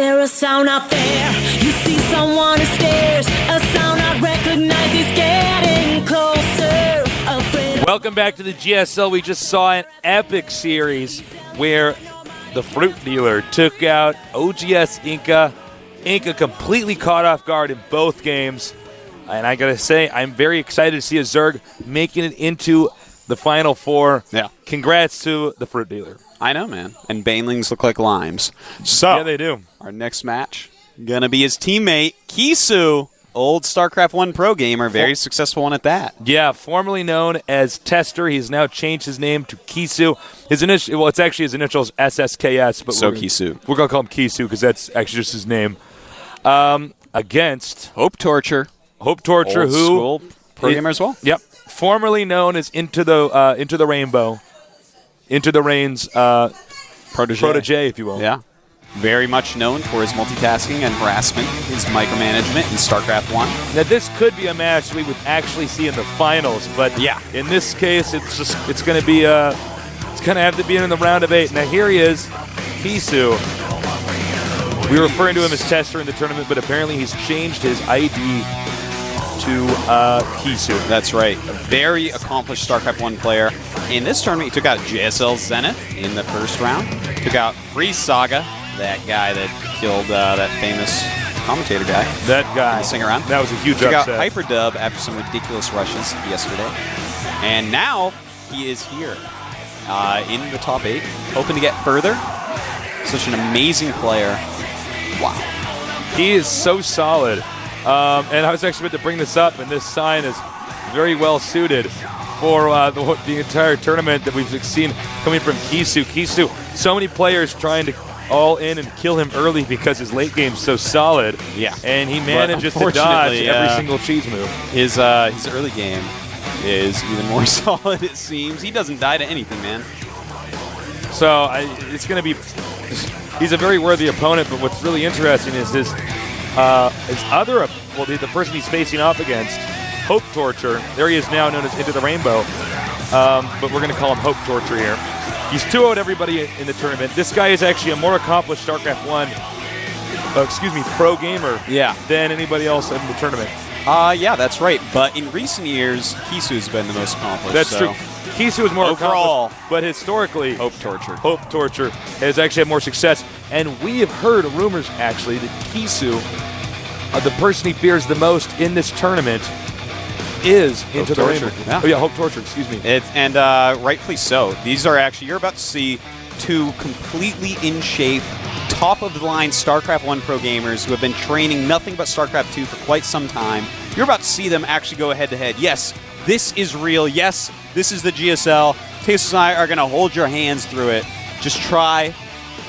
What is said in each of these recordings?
there a sound out there? You see someone who stares, a sound I recognize is getting closer. Welcome back to the GSL. We just saw an epic series where the Fruit Dealer took out OGS Inca. Inca completely caught off guard in both games. And I got to say, I'm very excited to see a Zerg making it into the Final Four. Yeah. Congrats to the Fruit Dealer. I know, man. And Banelings look like limes. So, yeah, they do. Our next match, going to be his teammate, KeySu. Old StarCraft 1 pro gamer, very successful one at that. Yeah, formerly known as TricKsteR. He's now changed his name to KeySu. His initial, well, it's actually his initials SSKS, but KeySu. We're gonna call him KeySu because that's actually just his name. Against HopeTorture. HopeTorture, Old who school pro gamer as well. Yep, formerly known as Into the Rainbow, Into the Rain's protege, if you will. Yeah. Very much known for his multitasking and harassment, his micromanagement in StarCraft 1. Now, this could be a match we would actually see in the finals, but yeah, in this case, it's going to be it's going to have to be in the round of 8. Now, here he is, KeySu. We were referring to him as TricKsteR in the tournament, but apparently he's changed his ID to KeySu. That's right. A very accomplished StarCraft 1 player. In this tournament, he took out GSL Zenith in the first round. Took out Free Saga, that guy that killed that famous commentator guy. That guy. Sing around. That was a huge upset. upset. Took out Hyperdub after some ridiculous rushes yesterday. And now he is here in the top 8, hoping to get further. Such an amazing player. Wow. He is so solid. And I was actually about to bring this up, and this sign is very well suited for the entire tournament that we've seen coming from KeySu. KeySu, so many players trying to all in and kill him early because his late game's so solid. Yeah. And he manages to dodge every single cheese move. His early game is even more solid, it seems. He doesn't die to anything, man. So it's going to be... He's a very worthy opponent, but what's really interesting is his other... Well, the person he's facing off against, HopeTorture. There he is now, known as Into the Rainbow. But we're going to call him HopeTorture here. He's 2-0'd everybody in the tournament. This guy is actually a more accomplished StarCraft 1, pro gamer than anybody else in the tournament. Yeah, that's right. But in recent years, KeySu's been the most accomplished. That's true. KeySu is more overall, accomplished, but historically, HopeTorture has actually had more success. And we have heard rumors, actually, that KeySu, the person he fears the most in this tournament, is Into the Rainbow. Yeah. Oh yeah, HopeTorture, excuse me. And rightfully so. These are actually, you're about to see two completely in shape, top-of-the-line StarCraft 1 pro gamers who have been training nothing but StarCraft 2 for quite some time. You're about to see them actually go head-to-head. Yes, this is real. Yes, this is the GSL. Tasteless and I are going to hold your hands through it. Just try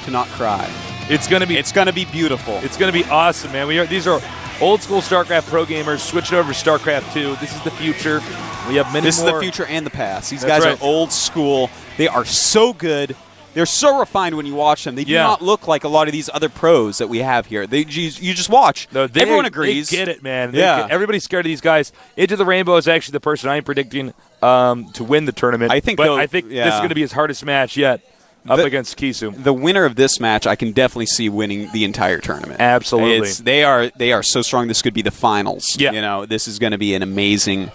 to not cry. It's going to be beautiful. It's going to be awesome, man. These are old-school StarCraft pro gamers switching over to StarCraft 2. This is the future. We have many more. This is the future and the past. These guys are old school. They are so good. They're so refined when you watch them. They do not look like a lot of these other pros that we have here. You just watch. No, everyone agrees. They get it, man. Yeah. Everybody's scared of these guys. Into the Rainbow is actually the person I'm predicting to win the tournament. I think this is going to be his hardest match yet. Up against KeySu. The winner of this match, I can definitely see winning the entire tournament. Absolutely. They are so strong. This could be the finals. Yeah. You know, this is going to be an amazing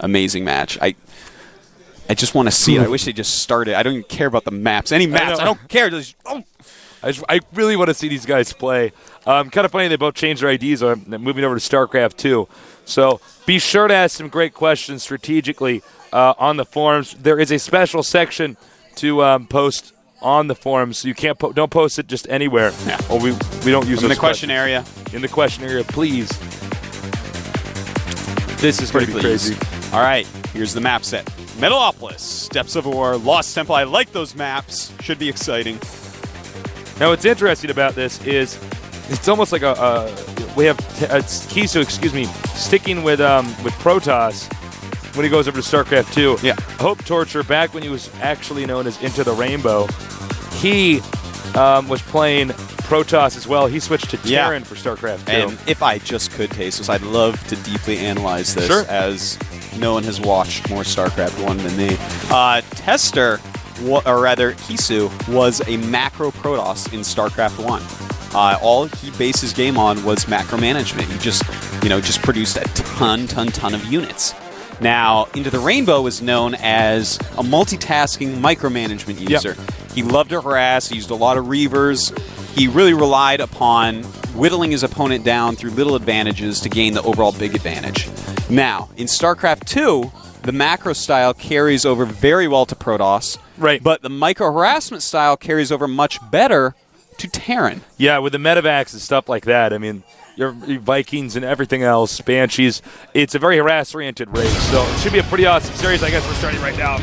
match. I just want to see it. I wish they just started. I don't even care about the maps. Any maps. I don't care. I really want to see these guys play. Kind of funny they both changed their IDs. Moving over to StarCraft 2. So be sure to ask some great questions strategically on the forums. There is a special section to post on the forums, so you can't don't post it just anywhere. Yeah. Or we don't use in the question area. In the question area, please. This is going to be crazy. All right, here's the map set. Metalopolis, Steps of War, Lost Temple. I like those maps. Should be exciting. Now, what's interesting about this is it's almost like we have KeySu, sticking with Protoss when he goes over to StarCraft 2. Yeah. HopeTorture, back when he was actually known as Into the Rainbow, he was playing Protoss as well. He switched to Terran for StarCraft 2. And if I just could, Tasteless, I'd love to deeply analyze this as no one has watched more StarCraft 1 than me. TricKsteR, or rather KeySu, was a macro Protoss in StarCraft 1. all he based his game on was macro management. He just produced a ton of units. Now, Into the Rainbow was known as a multitasking micromanagement user. Yep. He loved to harass. He used a lot of Reavers. He really relied upon whittling his opponent down through little advantages to gain the overall big advantage. Now, in StarCraft 2, the macro style carries over very well to Protoss. Right. But the micro-harassment style carries over much better to Terran. Yeah, with the medevacs and stuff like that. I mean, your Vikings and everything else, Banshees, it's a very harass-oriented race. So it should be a pretty awesome series. I guess we're starting right now.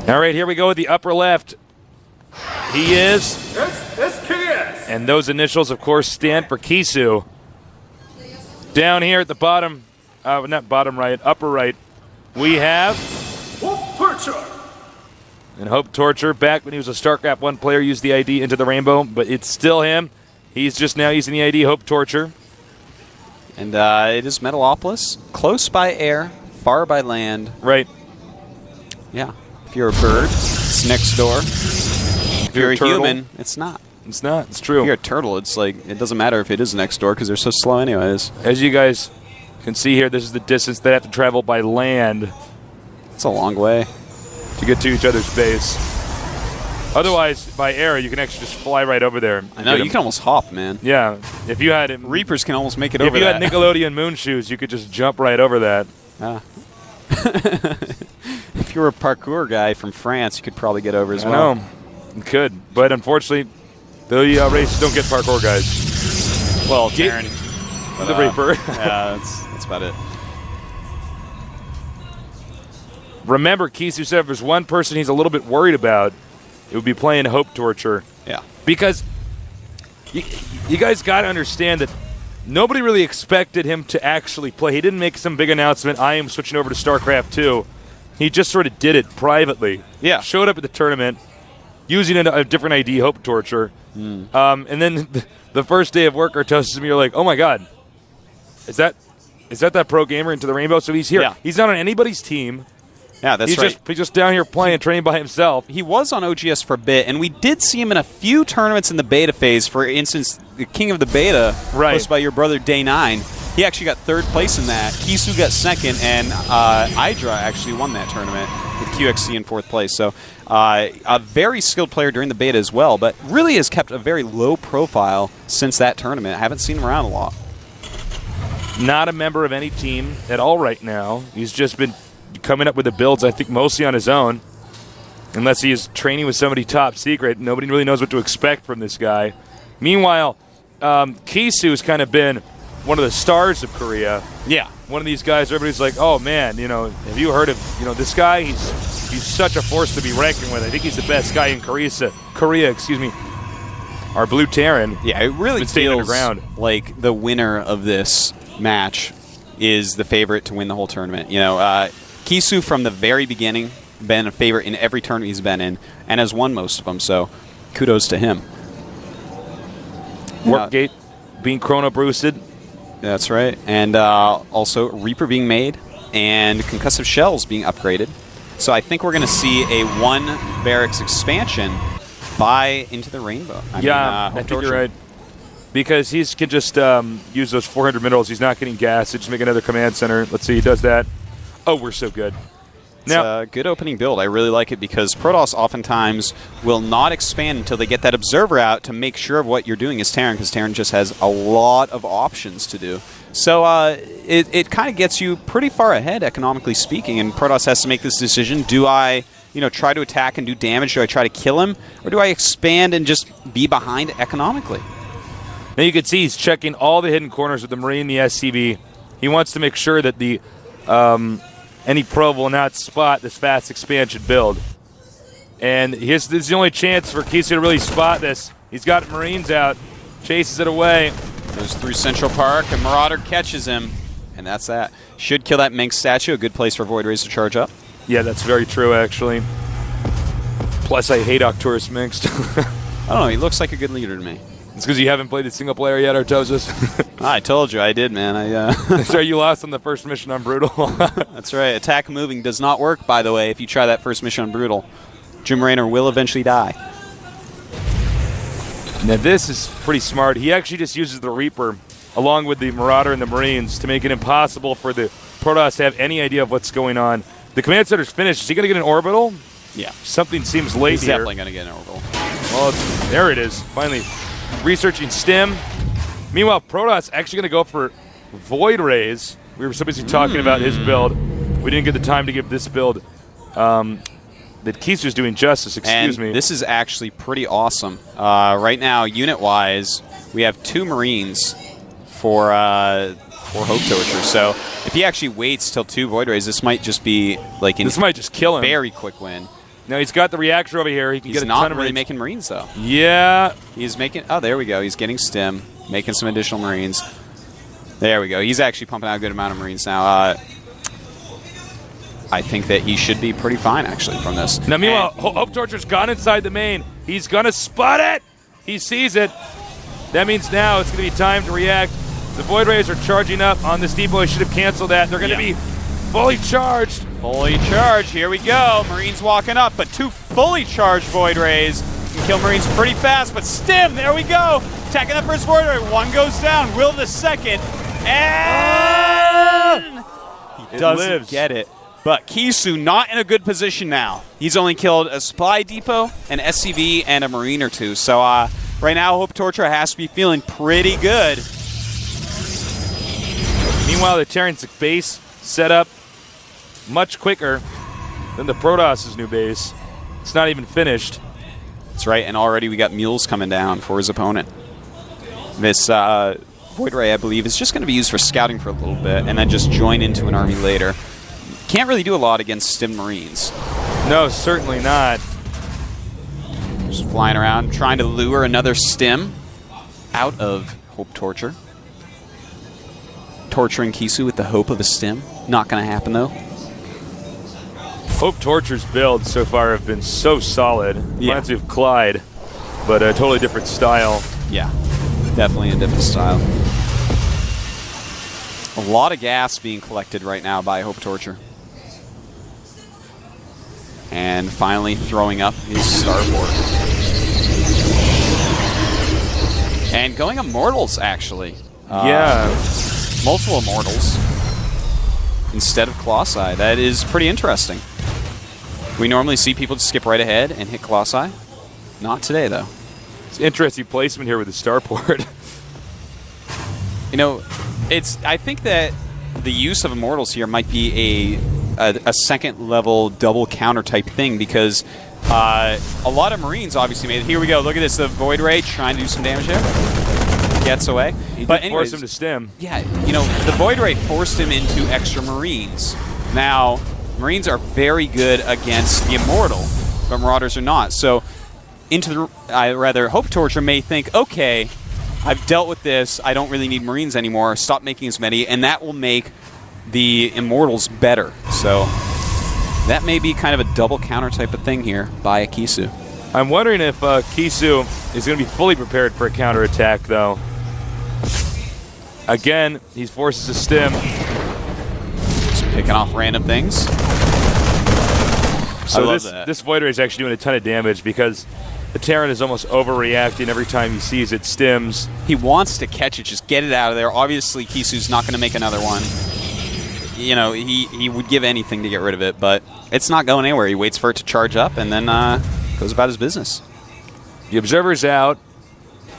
All right, here we go with the upper left. He is SKS. And those initials, of course, stand for Kisu. Down here at the bottom, not bottom right, upper right, we have HopeTorture. And HopeTorture, back when he was a StarCraft 1 player, used the ID Into the Rainbow, but it's still him. He's just now using the ID HopeTorture. And it is Metalopolis, close by air, far by land. Right. Yeah. If you're a bird, it's next door. If you're a human, it's not. It's not. It's true. If you're a turtle, it's like, it doesn't matter if it is next door because they're so slow anyways. As you guys can see here, this is the distance they have to travel by land. It's a long way. To get to each other's base. Otherwise, by air, you can actually just fly right over there. I know, you can almost hop, man. Yeah. If you had Reapers can almost make it over that. If you had Nickelodeon moon shoes, you could just jump right over that. Yeah. If you were a parkour guy from France, you could probably get over as well. I know. You could. But unfortunately, the races don't get parkour guys. Well, Terran. The Reaper. Yeah, that's about it. Remember, Kisu said if there's one person he's a little bit worried about, it would be playing HopeTorture. Yeah. Because you guys got to understand that nobody really expected him to actually play. He didn't make some big announcement, I am switching over to StarCraft 2. He just sort of did it privately. Yeah. Showed up at the tournament using a different ID, HopeTorture. And then the first day of work, Artosis and me are like, oh my God, is that pro gamer Into the Rainbow? So he's here. Yeah. He's not on anybody's team. Yeah, that's right. He's just down here playing, training by himself. He was on OGS for a bit, and we did see him in a few tournaments in the beta phase. For instance, the King of the Beta, hosted by your brother Day 9. He actually got third place in that. Kisu got second, and Idra actually won that tournament with QXC in fourth place. So a very skilled player during the beta as well, but really has kept a very low profile since that tournament. I haven't seen him around a lot. Not a member of any team at all right now. He's just been coming up with the builds, I think, mostly on his own. Unless he is training with somebody top secret. Nobody really knows what to expect from this guy. Meanwhile, Kisu has kind of been one of the stars of Korea. Yeah. One of these guys, everybody's like, oh, man, have you heard of, this guy? He's such a force to be reckoned with. I think he's the best guy in Korea, Our Blue Terran. Yeah, it really feels like the winner of this match is the favorite to win the whole tournament. Kisu from the very beginning been a favorite in every tournament he's been in and has won most of them, so kudos to him. Workgate being chrono boosted. That's right. And also Reaper being made and concussive shells being upgraded. So I think we're going to see a one barracks expansion by Into the Rainbow. I think you're right. Because he can just use those 400 minerals. He's not getting gas. Just make another command center. Let's see, he does that. Oh, we're so good. It's a good opening build. I really like it because Protoss oftentimes will not expand until they get that observer out to make sure of what you're doing as Terran, because Terran just has a lot of options to do. So it kind of gets you pretty far ahead, economically speaking, and Protoss has to make this decision. Do I try to attack and do damage? Do I try to kill him? Or do I expand and just be behind economically? Now you can see he's checking all the hidden corners with the Marine, the SCV. He wants to make sure that the any probe will not spot this fast expansion build. And this is the only chance for Kisu to really spot this. He's got Marines out, chases it away. Goes through Central Park, and Marauder catches him, and that's that. Should kill that Minx statue, a good place for Void Rays to charge up. Yeah, that's very true, actually. Plus, I hate Arcturus Minx. I don't know, he looks like a good leader to me. It's because you haven't played a single player yet, Artosis. I told you I did, man. So you lost on the first mission on Brutal. That's right. Attack moving does not work, by the way, if you try that first mission on Brutal. Jim Raynor will eventually die. Now this is pretty smart. He actually just uses the Reaper along with the Marauder and the Marines to make it impossible for the Protoss to have any idea of what's going on. The command center's finished. Is he going to get an orbital? Yeah. Something seems late He's here. definitely going to get an orbital. Well, there it is. Finally researching Stim. Meanwhile, Protoss actually going to go for Void Rays. We were so busy talking about his build. We didn't get the time to give this build that KeySu's doing justice. Excuse me. This is actually pretty awesome. Right now, unit-wise, we have 2 Marines for HopeTorture. So if he actually waits till 2 Void Rays, this might just be like this might just kill him. Very quick win. Now he's got the reactor over here. He can get a ton of He's not really Marines. making Marines, though. Yeah. He's making... Oh, there we go. He's getting Stim, making some additional Marines. There we go. He's actually pumping out a good amount of Marines now. I think that he should be pretty fine, actually, from this. Now, meanwhile, HopeTorture's gone inside the main. He's going to spot it. He sees it. That means now it's going to be time to react. The Void Rays are charging up on this depot. He should have canceled that. They're going to be fully charged. Fully charged. Here we go. Marines walking up, but 2 fully charged Void Rays can kill Marines pretty fast. But Stim, there we go. Attacking the first Void Ray. 1 goes down. Will the second. And he doesn't get it. But KeySu not in a good position now. He's only killed a supply depot, an SCV, and a Marine or 2. So right now, HopeTorture has to be feeling pretty good. Meanwhile, the Terran's base set up much quicker than the Protoss' new base. It's not even finished. That's right, and already we got mules coming down for his opponent. This Void Ray, I believe, is just going to be used for scouting for a little bit and then just join into an army later. Can't really do a lot against Stim Marines. No, certainly not. Just flying around, trying to lure another Stim out of HopeTorture. Torturing KeySu with the hope of a Stim. Not going to happen, though. HopeTorture's builds so far have been so solid. Reminds me of Clyde, but a totally different style. Yeah, definitely a different style. A lot of gas being collected right now by HopeTorture. And finally throwing up his starboard. And going Immortals, actually. Multiple Immortals instead of Colossi. That is pretty interesting. We normally see people just skip right ahead and hit Colossi. Not today, though. It's interesting placement here with the starport. You know, I think that the use of Immortals here might be a second level double counter type thing because a lot of Marines obviously made it. Here we go. Look at this. The Void Ray trying to do some damage there. Gets away. But anyways, forced him to Stim. Yeah, you know, the Void Ray forced him into extra Marines. Now, Marines are very good against the Immortal, but Marauders are not. So, HopeTorture may think, okay, I've dealt with this. I don't really need Marines anymore. Stop making as many, and that will make the Immortals better. So, that may be kind of a double counter type of thing here by KeySu. I'm wondering if KeySu is going to be fully prepared for a counterattack, though. Again, he forces a Stim. Just picking off random things. So this Void Ray is actually doing a ton of damage because the Terran is almost overreacting every time he sees it stims. He wants to catch it, just get it out of there. Obviously, KeySu's not going to make another one. You know, he would give anything to get rid of it, but it's not going anywhere. He waits for it to charge up and then goes about his business. The Observer's out.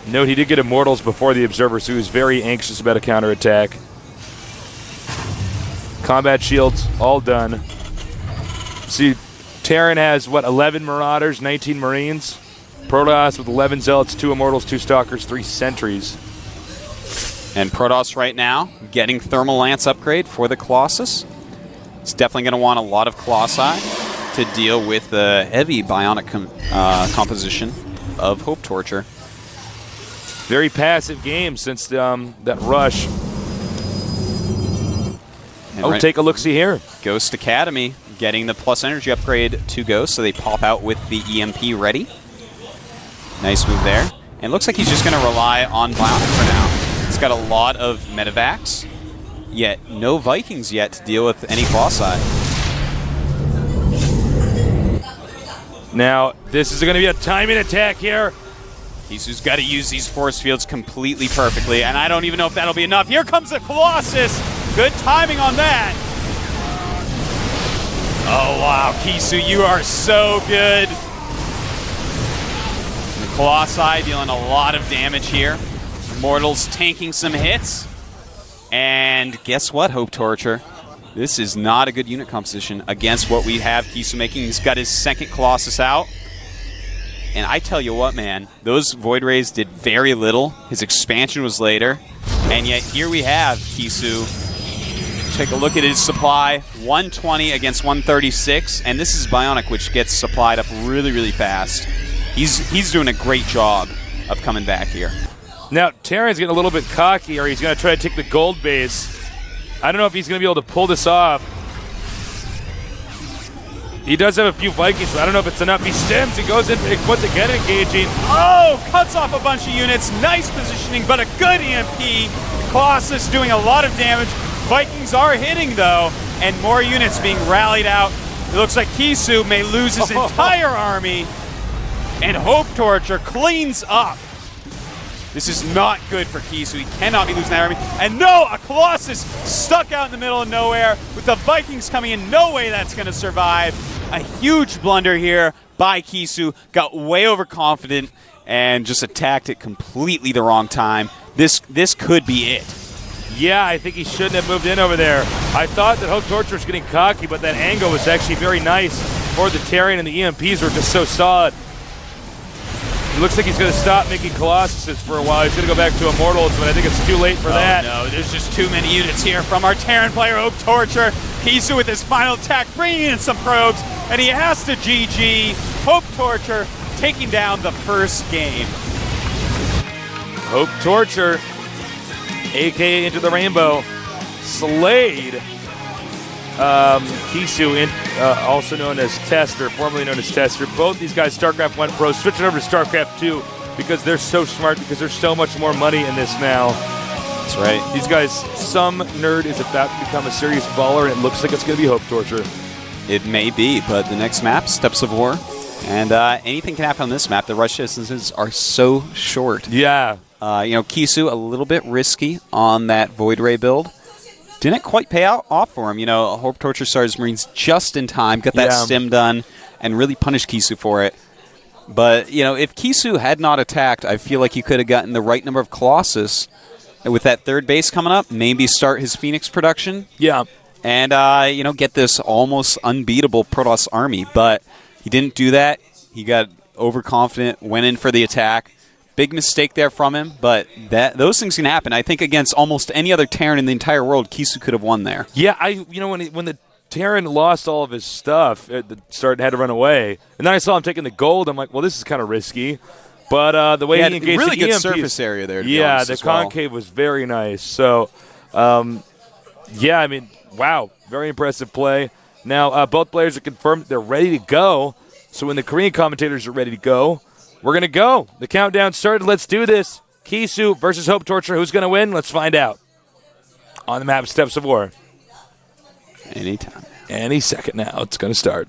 Note he did get Immortals before the Observer, so he was very anxious about a counterattack. Combat shields, all done. See, Terran has, 11 Marauders, 19 Marines. Protoss with 11 Zealots, 2 Immortals, 2 Stalkers, 3 Sentries. And Protoss right now getting Thermal Lance upgrade for the Colossus. It's definitely going to want a lot of Colossi to deal with the heavy bionic composition of HopeTorture. Very passive game since that rush. And take a look-see here. Ghost Academy getting the plus energy upgrade to Ghost, so they pop out with the EMP ready. Nice move there. And it looks like he's just going to rely on Bionic for now. He's got a lot of medevacs, yet no Vikings yet to deal with any Colossi. Now, this is going to be a timing attack here. Kisu's got to use these force fields completely perfectly, and I don't even know if that'll be enough. Here comes the Colossus. Good timing on that. Oh, wow, Kisu, you are so good. The Colossi dealing a lot of damage here. Immortals tanking some hits. And guess what, HopeTorture? This is not a good unit composition against what we have Kisu making. He's got his second Colossus out. And I tell you what, man, those Void Rays did very little. His expansion was later. And yet here we have Kisu. Take a look at his supply. 120 against 136. And this is Bionic, which gets supplied up really, really fast. He's doing a great job of coming back here. Now, Terran's getting a little bit cocky, or he's going to try to take the gold base. I don't know if he's going to be able to pull this off. He does have a few Vikings, but I don't know if it's enough. He stems, he goes in, once again engaging. Oh, cuts off a bunch of units. Nice positioning, but a good EMP. Colossus doing a lot of damage. Vikings are hitting, though, and more units being rallied out. It looks like Kisu may lose his entire army, and HopeTorture cleans up. This is not good for Kisu. He cannot be losing that army. And no, a Colossus stuck out in the middle of nowhere with the Vikings coming in. No way that's going to survive. A huge blunder here by Kisu. Got way overconfident and just attacked it completely the wrong time. This could be it. Yeah, I think he shouldn't have moved in over there. I thought that HopeTorture was getting cocky, but that angle was actually very nice for the Terran, and the EMPs were just so solid. It looks like he's going to stop making Colossuses for a while. He's going to go back to Immortals, but I think it's too late for that. No, there's just too many units here from our Terran player, HopeTorture. Kisu with his final attack, bringing in some probes, and he has to GG. HopeTorture taking down the first game. HopeTorture, a.k.a. Into the Rainbow, slayed Kisu, also known as TricKsteR, formerly known as TricKsteR. Both these guys, StarCraft 1 pros, switching over to StarCraft 2 because they're so smart, because there's so much more money in this now. That's right. These guys, some nerd is about to become a serious baller, and it looks like it's going to be HopeTorture. It may be, but the next map, Steps of War, and anything can happen on this map. The rush distances are so short. Yeah. Kisu, a little bit risky on that Void Ray build. Didn't quite pay off for him. HopeTorture started his Marines just in time, got that stim done, and really punished Kisu for it. But, if Kisu had not attacked, I feel like he could have gotten the right number of Colossus. And with that third base coming up, maybe start his Phoenix production. Yeah. And, get this almost unbeatable Protoss army. But he didn't do that. He got overconfident, went in for the attack. Big mistake there from him, but those things can happen. I think against almost any other Terran in the entire world, Kisu could have won there. Yeah, when the Terran lost all of his stuff at the start and had to run away, and then I saw him taking the gold, I'm like, well, this is kind of risky. But the way he engaged really the good EMPs, surface area there. The concave was very nice. So, wow, very impressive play. Now, both players are confirmed that they're ready to go. So when the Korean commentators are ready to go, we're going to go. The countdown started. Let's do this. Kisu versus HopeTorture. Who's going to win? Let's find out. On the map, Steps of War. Anytime. Any second now. It's going to start.